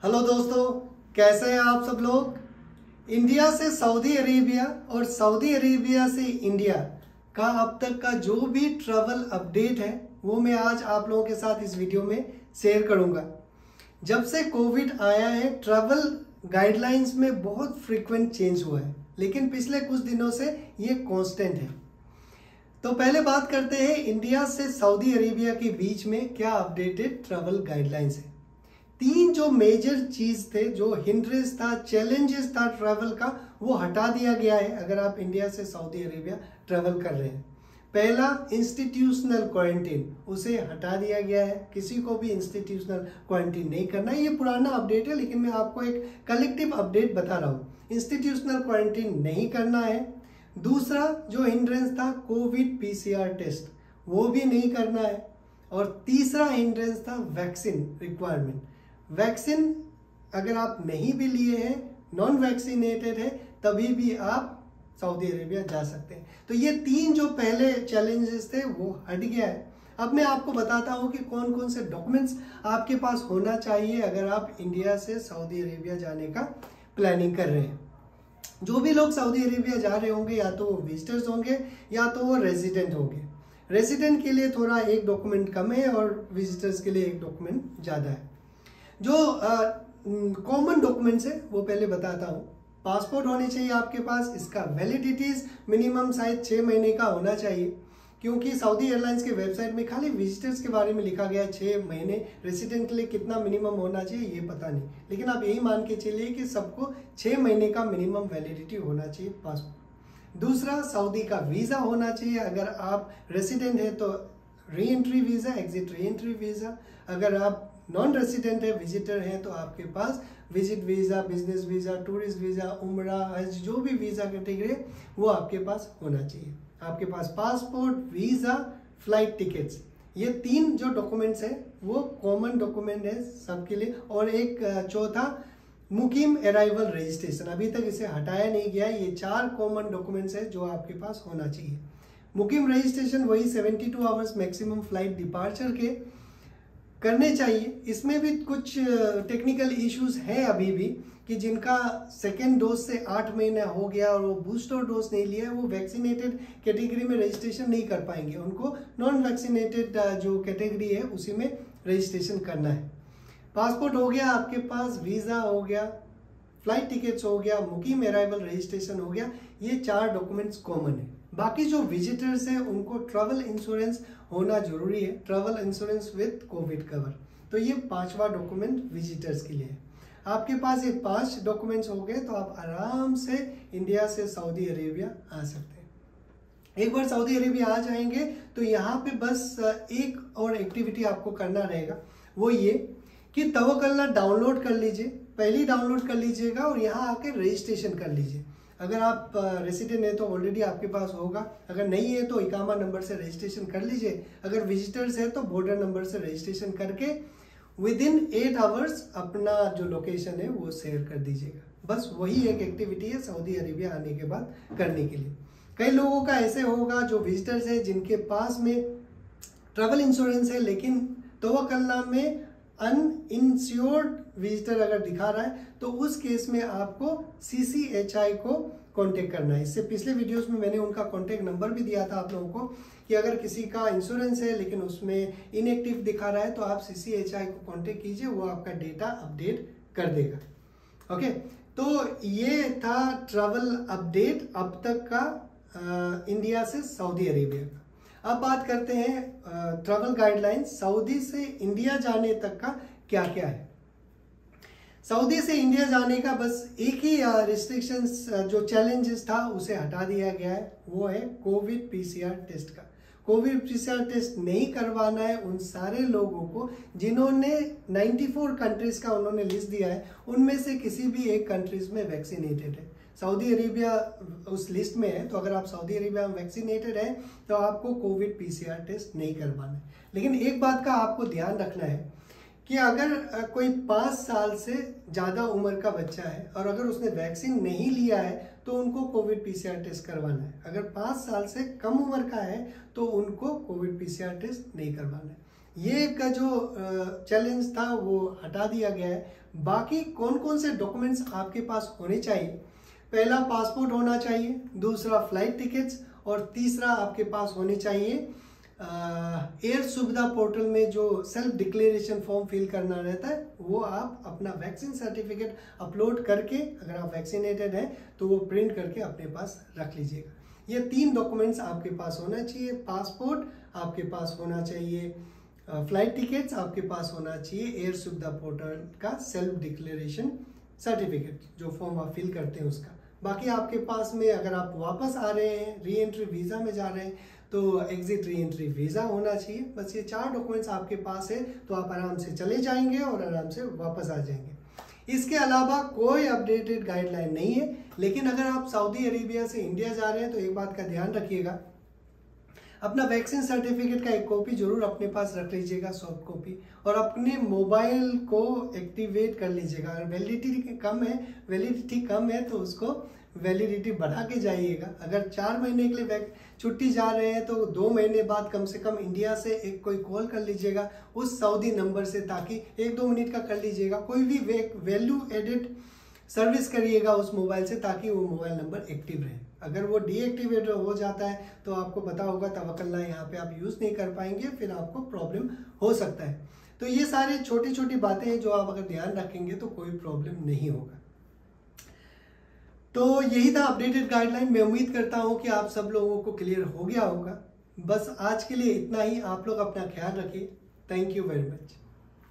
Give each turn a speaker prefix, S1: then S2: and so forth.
S1: Hello दोस्तों, कैसे हैं आप सब लोग। इंडिया से सऊदी अरेबिया और सऊदी अरेबिया से इंडिया का अब तक का जो भी ट्रैवल अपडेट है वो मैं आज आप लोगों के साथ इस वीडियो में शेयर करूंगा। जब से कोविड आया है ट्रैवल गाइडलाइंस में बहुत फ्रीक्वेंट चेंज हुआ है, लेकिन पिछले कुछ दिनों से ये कांस्टेंट है। तो पहले बात करते हैं इंडिया से सऊदी अरेबिया के बीच में क्या अपडेटेड ट्रैवल गाइडलाइंस है। तीन जो मेजर चीज थे, जो हिंड्रेंस था, चैलेंजेस था ट्रैवल का, वो हटा दिया गया है अगर आप इंडिया से सऊदी अरेबिया ट्रैवल कर रहे हैं। पहला, इंस्टीट्यूशनल क्वारंटीन, उसे हटा दिया गया है। किसी को भी इंस्टीट्यूशनल क्वारंटीन नहीं करना है। ये पुराना अपडेट है, लेकिन मैं आपको एक कलेक्टिव अपडेट बता रहा हूँ। इंस्टीट्यूशनल क्वारंटीन नहीं करना है। दूसरा जो हिंड्रेंस था, कोविड पीसीआर टेस्ट, वो भी नहीं करना है। और तीसरा हिंड्रेंस था वैक्सीन रिक्वायरमेंट। वैक्सीन अगर आप नहीं भी लिए हैं, नॉन वैक्सीनेटेड है, तभी भी आप सऊदी अरेबिया जा सकते हैं। तो ये तीन जो पहले चैलेंजेस थे वो हट गया है। अब मैं आपको बताता हूँ कि कौन कौन से डॉक्यूमेंट्स आपके पास होना चाहिए अगर आप इंडिया से सऊदी अरेबिया जाने का प्लानिंग कर रहे हैं। जो भी लोग सऊदी अरेबिया जा रहे होंगे, या तो वो विजिटर्स होंगे या तो वो रेजिडेंट होंगे। रेजिडेंट के लिए थोड़ा एक डॉक्यूमेंट कम है और विजिटर्स के लिए एक डॉक्यूमेंट ज़्यादा है। जो कॉमन डॉक्यूमेंट्स है वो पहले बताता हूँ। पासपोर्ट होने चाहिए आपके पास। इसका वैलिडिटीज मिनिमम शायद 6 महीने का होना चाहिए, क्योंकि सऊदी एयरलाइंस के वेबसाइट में खाली विजिटर्स के बारे में लिखा गया है 6 महीने। रेसिडेंट के लिए कितना मिनिमम होना चाहिए ये पता नहीं, लेकिन आप यही मान के चलिए कि सबको 6 महीने का मिनिमम वैलिडिटी होना चाहिए पासपोर्ट। दूसरा, सऊदी का वीज़ा होना चाहिए। अगर आप रेसिडेंट है तो reentry visa, exit reentry visa. अगर आप नॉन रेसिडेंट है, विजिटर है, तो आपके पास visit visa, business visa, tourist visa, उम्रा, हज, जो भी वीज़ा कैटेगरी है वो आपके पास होना चाहिए। आपके पास पासपोर्ट, वीज़ा, फ्लाइट टिकट्स, ये तीन जो डॉक्यूमेंट्स है वो कॉमन डॉक्यूमेंट है सबके लिए। और एक चौथा, मुकीम अराइवल रजिस्ट्रेशन, अभी तक इसे हटाया नहीं गया। ये 4 कॉमन डॉक्यूमेंट्स है जो आपके पास होना चाहिए। मुकीम रजिस्ट्रेशन वही 72 आवर्स मैक्सिमम फ्लाइट डिपार्चर के करने चाहिए। इसमें भी कुछ टेक्निकल इश्यूज हैं अभी भी, कि जिनका सेकेंड डोज से 8 महीने हो गया और वो बूस्टर डोज नहीं लिया है, वो वैक्सीनेटेड कैटेगरी में रजिस्ट्रेशन नहीं कर पाएंगे। उनको नॉन वैक्सीनेटेड जो कैटेगरी है उसी में रजिस्ट्रेशन करना है। पासपोर्ट हो गया आपके पास, वीज़ा हो गया, फ्लाइट टिकट्स हो गया, मुकीम अराइवल रजिस्ट्रेशन हो गया। ये 4 डॉक्यूमेंट्स कॉमन है। बाकी जो विजिटर्स हैं उनको ट्रैवल इंश्योरेंस होना जरूरी है, travel insurance with Covid cover. तो ये 5वां डॉक्यूमेंट विजिटर्स के लिए है। आपके पास ये 5 डॉक्यूमेंट्स हो गए तो आप आराम से इंडिया से सऊदी अरेबिया आ सकते हैं। एक बार सऊदी अरेबिया आ जाएंगे तो यहाँ पे बस एक और एक्टिविटी आपको करना रहेगा, वो ये कि तवक्कलना डाउनलोड कर लीजिए। पहले डाउनलोड कर लीजिएगा और यहाँ आके रजिस्ट्रेशन कर लीजिए। अगर आप रेसिडेंट है तो ऑलरेडी आपके पास होगा, अगर नहीं है तो इकामा नंबर से रजिस्ट्रेशन कर लीजिए। अगर विजिटर्स है तो बॉर्डर नंबर से रजिस्ट्रेशन करके विदिन 8 आवर्स अपना जो लोकेशन है वो शेयर कर दीजिएगा। बस वही एक एक्टिविटी है सऊदी अरेबिया आने के बाद करने के लिए। कई लोगों का ऐसे होगा जो विजिटर्स है जिनके पास में ट्रैवल इंश्योरेंस है, लेकिन तवक्कलना में अनइंश्योर्ड विजिटर अगर दिखा रहा है तो उस केस में आपको CCHI को कांटेक्ट करना है। इससे पिछले वीडियोस में मैंने उनका कांटेक्ट नंबर भी दिया था आप लोगों को, कि अगर किसी का इंश्योरेंस है लेकिन उसमें इनएक्टिव दिखा रहा है तो आप CCHI को कांटेक्ट कीजिए, वो आपका डेटा अपडेट कर देगा। ओके, तो ये था ट्रैवल अपडेट अब तक का इंडिया से सऊदी अरेबिया का। अब बात करते हैं ट्रैवल गाइडलाइंस सऊदी से इंडिया जाने तक का क्या क्या है। सऊदी से इंडिया जाने का बस एक ही रिस्ट्रिक्शंस जो चैलेंजेस था उसे हटा दिया गया है, वो है कोविड पीसीआर टेस्ट का। कोविड पीसीआर टेस्ट नहीं करवाना है उन सारे लोगों को जिन्होंने 94 कंट्रीज का उन्होंने लिस्ट दिया है, उनमें से किसी भी एक कंट्रीज में वैक्सीनेटेड है। सऊदी अरेबिया उस लिस्ट में है, तो अगर आप सऊदी अरेबिया में वैक्सीनेटेड हैं तो आपको कोविड पीसीआर टेस्ट नहीं करवाना है। लेकिन एक बात का आपको ध्यान रखना है कि अगर कोई 5 साल से ज़्यादा उम्र का बच्चा है और अगर उसने वैक्सीन नहीं लिया है तो उनको कोविड पीसीआर टेस्ट करवाना है। अगर 5 साल से कम उम्र का है तो उनको कोविड पीसीआर टेस्ट नहीं करवाना है। ये का जो चैलेंज था वो हटा दिया गया है। बाकी कौन कौन से डॉक्यूमेंट्स आपके पास होने चाहिए? पहला पासपोर्ट होना चाहिए, दूसरा फ्लाइट टिकट्स, और तीसरा आपके पास होने चाहिए एयर सुविधा पोर्टल में जो सेल्फ डिक्लेरेशन फॉर्म फिल करना रहता है, वो आप अपना वैक्सीन सर्टिफिकेट अपलोड करके, अगर आप वैक्सीनेटेड हैं तो वो प्रिंट करके अपने पास रख लीजिएगा। ये 3 डॉक्यूमेंट्स आपके पास होना चाहिए। पासपोर्ट आपके पास होना चाहिए, फ्लाइट टिकट्स आपके पास होना चाहिए, एयर सुविधा पोर्टल का सेल्फ डिक्लेरेशन सर्टिफिकेट जो फॉर्म आप फिल करते हैं उसका। बाकी आपके पास में अगर आप वापस आ रहे हैं, री एंट्री वीज़ा में जा रहे हैं, तो एग्जिट री एंट्री वीज़ा होना चाहिए। बस ये 4 डॉक्यूमेंट्स आपके पास है तो आप आराम से चले जाएंगे और आराम से वापस आ जाएंगे। इसके अलावा कोई अपडेटेड गाइडलाइन नहीं है। लेकिन अगर आप सऊदी अरेबिया से इंडिया जा रहे हैं तो एक बात का ध्यान रखिएगा, अपना वैक्सीन सर्टिफिकेट का एक कॉपी जरूर अपने पास रख लीजिएगा, सॉफ्ट कॉपी, और अपने मोबाइल को एक्टिवेट कर लीजिएगा। अगर वैलिडिटी कम है तो उसको वैलिडिटी बढ़ा के जाइएगा। अगर 4 महीने के लिए छुट्टी जा रहे हैं तो 2 महीने बाद कम से कम इंडिया से एक कोई कॉल कर लीजिएगा उस सऊदी नंबर से, ताकि 1-2 मिनट का कर लीजिएगा। कोई भी वैल्यू एडेड सर्विस करिएगा उस मोबाइल से, ताकि वो मोबाइल नंबर एक्टिव रहे। अगर वो डीएक्टिवेट हो जाता है तो आपको पता होगा तवक्कल यहाँ पे आप यूज़ नहीं कर पाएंगे, फिर आपको प्रॉब्लम हो सकता है। तो ये सारी छोटी छोटी बातें हैं जो आप अगर ध्यान रखेंगे तो कोई प्रॉब्लम नहीं होगा। तो यही था अपडेटेड गाइडलाइन। मैं उम्मीद करता हूँ कि आप सब लोगों को क्लियर हो गया होगा। बस आज के लिए इतना ही। आप लोग अपना ख्याल रखिए। Thank you very much.